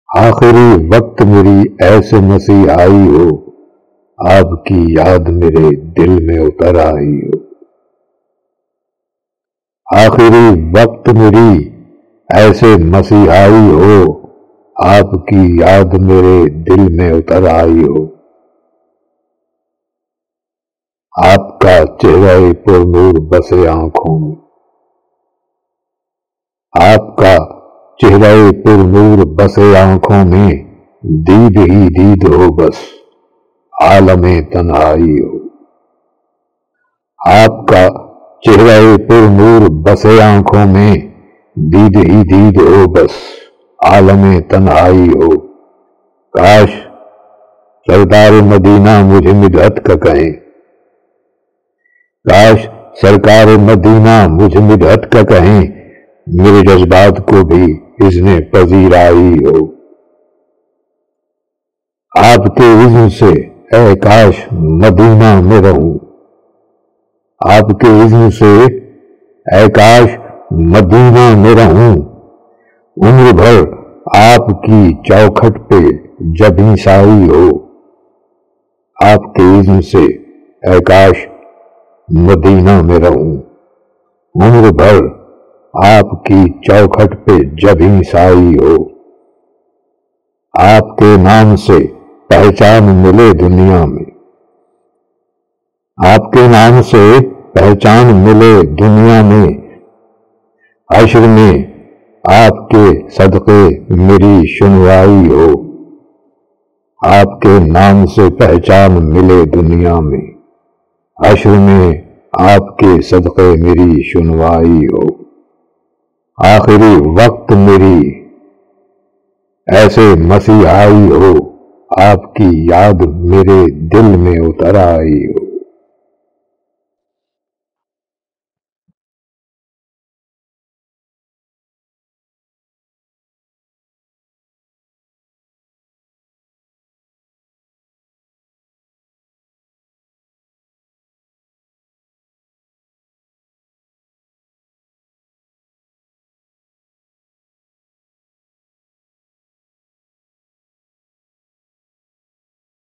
آخری وقت میری ایسے مسیح آئی ہو، آپ کی یاد میرے دل میں اتر آئی ہو۔ آخری وقت میری ایسے مسیح آئی ہو، آپ کی یاد میرے دل میں اتر آئی ہو۔ آپ کا چہرہ پر نور بسے آنکھوں میں، آپ کا چہرہ پر نور بسے آنکھوں میں، دید ہی دید ہو بس عالم تنہائی ہو۔ آپ کا چہرہ پر نور بسے آنکھوں میں، دید ہی دید ہو بس عالم تنہائی ہو۔ کاش سردار مدینہ مجھے مدحت کا کہیں، کاش سرکار مدینہ مجھے مدحت کا کہیں، میرے جذبات کو بھی اذن پذیرائی ہو۔ آپ کے اذن سے اے کاش مدینہ میں رہوں، آپ کے اذن سے اے کاش مدینہ میں رہوں، عمر بھر آپ کی چوکھٹ پہ جب سائی ہو۔ آپ کے اذن سے اے کاش مدینہ میں رہوں، عمر بھر آپ کی چوکھٹ پہ جب سائی ہو۔ آپ کے نام سے پہچان ملے دنیا میں، آپ کے نام سے پہچان ملے دنیا میں، حشر میں آپ کے صدقے میری سنوائی ہو۔ آپ کے نام سے پہچان ملے دنیا میں، حشر میں آپ کے صدقے میری سنوائی ہو۔ آخری وقت میری ایسے مسیح آئی ہو، آپ کی یاد میرے دل میں اتر آئی ہو۔